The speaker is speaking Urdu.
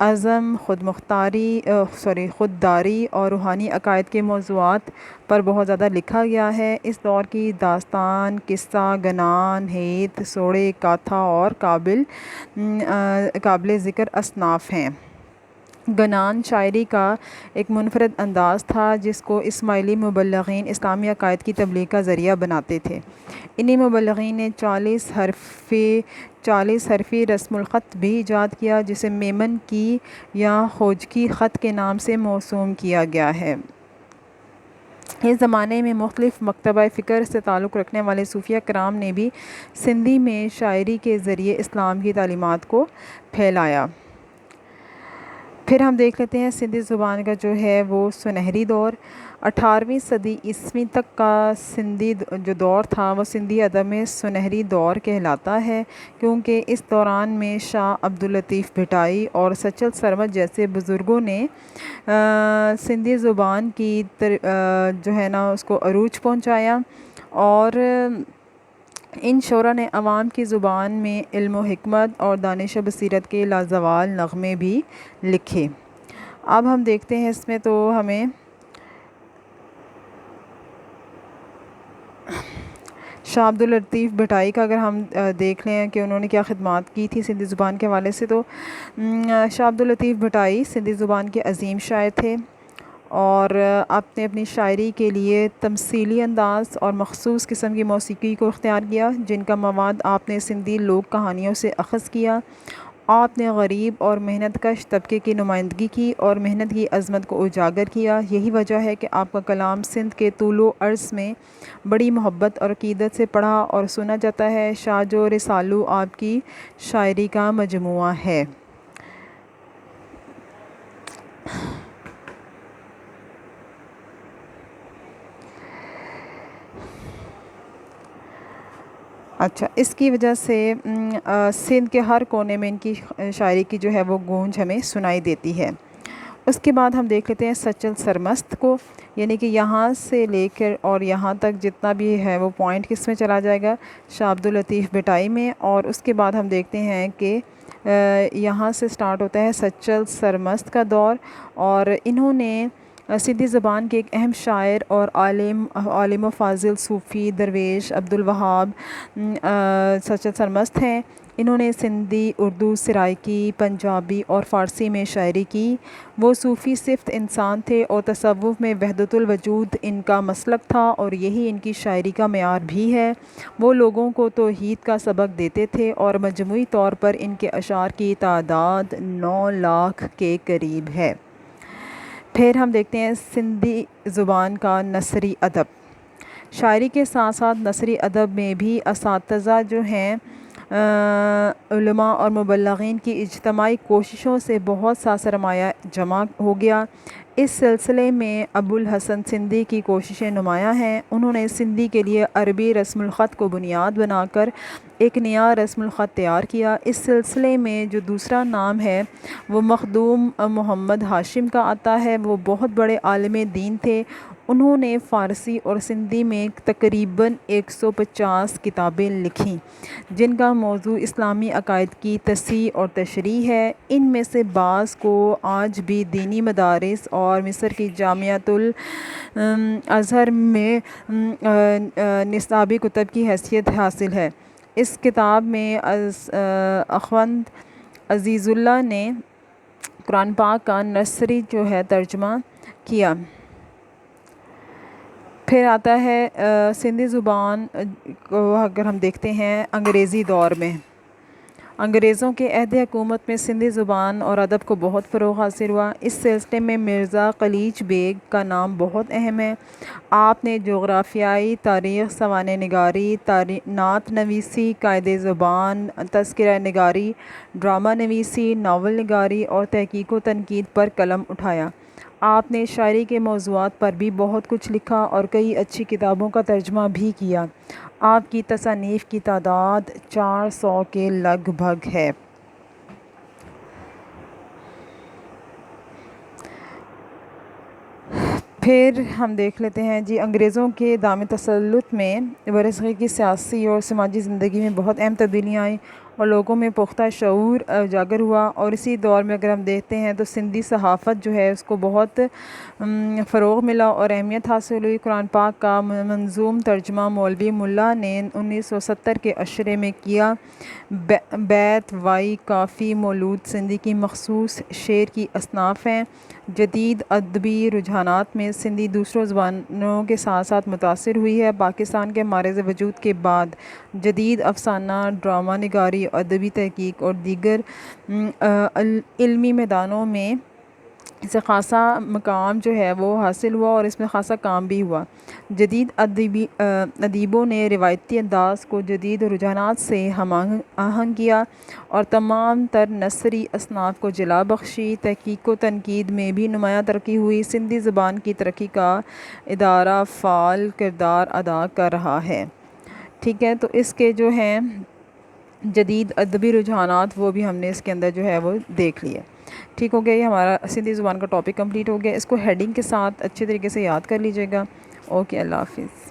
عزم، خودداری اور روحانی عقائد کے موضوعات پر بہت زیادہ لکھا گیا ہے۔ اس دور کی داستان، قصہ، گنان، ہیت، سوڑے، کاتھا اور قابل ذکر اصناف ہیں۔ گنان شاعری کا ایک منفرد انداز تھا جس کو اسماعیلی مبلغین اسلامی عقائد کی تبلیغ کا ذریعہ بناتے تھے۔ انہی مبلغین نے 40 حرفی رسم الخط بھی ایجاد کیا جسے میمن کی یا خوجکی خط کے نام سے موسوم کیا گیا ہے۔ اس زمانے میں مختلف مکتبہ فکر سے تعلق رکھنے والے صوفیہ کرام نے بھی سندھی میں شاعری کے ذریعے اسلام کی تعلیمات کو پھیلایا۔ پھر ہم دیکھ لیتے ہیں سندھی زبان کا جو ہے وہ سنہری دور۔ 18ویں صدی عیسوی تک کا سندھی جو دور تھا وہ سندھی ادب میں سنہری دور کہلاتا ہے، کیونکہ اس دوران میں شاہ عبداللطیف بھٹائی اور سچل سرمد جیسے بزرگوں نے سندھی زبان کی جو ہے نا اس کو عروج پہنچایا، اور ان شعراء نے عوام کی زبان میں علم و حکمت اور دانش و بصیرت کے لازوال نغمے بھی لکھے۔ اب ہم دیکھتے ہیں اس میں تو ہمیں شاہ عبداللطیف بھٹائی کا اگر ہم دیکھ لیں کہ انہوں نے کیا خدمات کی تھی سندھی زبان کے حوالے سے، تو شاہ عبداللطیف بھٹائی سندھی زبان کے عظیم شاعر تھے، اور آپ نے اپنی شاعری کے لیے تمثیلی انداز اور مخصوص قسم کی موسیقی کو اختیار کیا، جن کا مواد آپ نے سندھی لوک کہانیوں سے اخذ کیا۔ آپ نے غریب اور محنت کش طبقے کی نمائندگی کی اور محنت کی عظمت کو اجاگر کیا۔ یہی وجہ ہے کہ آپ کا کلام سندھ کے طول و عرض میں بڑی محبت اور عقیدت سے پڑھا اور سنا جاتا ہے۔ شاہ و رسالو آپ کی شاعری کا مجموعہ ہے۔ اچھا، اس کی وجہ سے سندھ کے ہر کونے میں ان کی شاعری کی جو ہے وہ گونج ہمیں سنائی دیتی ہے۔ اس کے بعد ہم دیکھ لیتے ہیں سچل سرمست کو، یعنی کہ یہاں سے لے کر اور یہاں تک جتنا بھی ہے وہ پوائنٹ کس میں چلا جائے گا، شاہ عبداللطیف بھٹائی میں، اور اس کے بعد ہم دیکھتے ہیں کہ یہاں سے سٹارٹ ہوتا ہے سچل سرمست کا دور، اور انہوں نے سندھی زبان کے ایک اہم شاعر اور عالم و فاضل صوفی درویش عبدالوہاب سچل سرمست ہیں۔ انہوں نے سندھی، اردو، سرائیکی، پنجابی اور فارسی میں شاعری کی۔ وہ صوفی صفت انسان تھے اور تصوف میں وحدت الوجود ان کا مسلک تھا، اور یہی ان کی شاعری کا معیار بھی ہے۔ وہ لوگوں کو توحید کا سبق دیتے تھے، اور مجموعی طور پر ان کے اشعار کی تعداد 9 لاکھ کے قریب ہے۔ پھر ہم دیکھتے ہیں سندھی زبان کا نثری ادب۔ شاعری کے ساتھ ساتھ نثری ادب میں بھی اساتذہ جو ہیں علماء اور مبلغین کی اجتماعی کوششوں سے بہت سا سرمایہ جمع ہو گیا۔ اس سلسلے میں ابو الحسن سندھی کی کوششیں نمایاں ہیں۔ انہوں نے سندھی کے لیے عربی رسم الخط کو بنیاد بنا کر ایک نیا رسم الخط تیار کیا۔ اس سلسلے میں جو دوسرا نام ہے وہ مخدوم محمد ہاشم کا آتا ہے۔ وہ بہت بڑے عالم دین تھے۔ انہوں نے فارسی اور سندھی میں تقریباً 150 کتابیں لکھیں، جن کا موضوع اسلامی عقائد کی تصحیح اور تشریح ہے۔ ان میں سے بعض کو آج بھی دینی مدارس اور مصر کی جامعۃ الازہر میں نصابی کتب کی حیثیت حاصل ہے۔ اس کتاب میں اخوند عزیز اللہ نے قرآن پاک کا نثری جو ہے ترجمہ کیا۔ پھر آتا ہے سندھی زبان کو اگر ہم دیکھتے ہیں انگریزی دور میں، انگریزوں کے عہد حکومت میں سندھی زبان اور ادب کو بہت فروغ حاصل ہوا۔ اس سلسلے میں مرزا قلیچ بیگ کا نام بہت اہم ہے۔ آپ نے جغرافیائی، تاریخ، سوانح نگاری، نعت نویسی، قائد زبان، تذکرہ نگاری، ڈرامہ نویسی، ناول نگاری اور تحقیق و تنقید پر قلم اٹھایا۔ آپ نے شاعری کے موضوعات پر بھی بہت کچھ لکھا اور کئی اچھی کتابوں کا ترجمہ بھی کیا۔ آپ کی تصانیف کی تعداد 400 کے لگ بھگ ہے۔ پھر ہم دیکھ لیتے ہیں جی انگریزوں کے دامِ تسلط میں برصغیر کی سیاسی اور سماجی زندگی میں بہت اہم تبدیلیاں آئیں، اور لوگوں میں پختہ شعور اجاگر ہوا، اور اسی دور میں اگر ہم دیکھتے ہیں تو سندھی صحافت جو ہے اس کو بہت فروغ ملا اور اہمیت حاصل ہوئی۔ قرآن پاک کا منظوم ترجمہ مولوی ملا نے 1970 کے عشرے میں کیا۔ بیت، وائی، کافی، مولود سندھی کی مخصوص شعر کی اصناف ہیں۔ جدید ادبی رجحانات میں سندھی دوسروں زبانوں کے ساتھ ساتھ متاثر ہوئی ہے۔ پاکستان کے معرض وجود کے بعد جدید افسانہ، ڈرامہ نگاری، ادبی تحقیق اور دیگر علمی میدانوں میں اسے خاصا مقام جو ہے وہ حاصل ہوا اور اس میں خاصا کام بھی ہوا۔ جدید ادیبوں نے روایتی انداز کو جدید رجحانات سے ہم آہنگ کیا اور تمام تر نثری اصناف کو جلا بخشی۔ تحقیق و تنقید میں بھی نمایاں ترقی ہوئی۔ سندھی زبان کی ترقی کا ادارہ فعال کردار ادا کر رہا ہے۔ ٹھیک ہے، تو اس کے جو ہیں جدید ادبی رجحانات وہ بھی ہم نے اس کے اندر جو ہے وہ دیکھ لیے۔ ٹھیک ہو گیا، یہ ہمارا سندھی زبان کا ٹاپک کمپلیٹ ہو گیا۔ اس کو ہیڈنگ کے ساتھ اچھے طریقے سے یاد کر لیجیے گا۔ اوکے، اللہ حافظ۔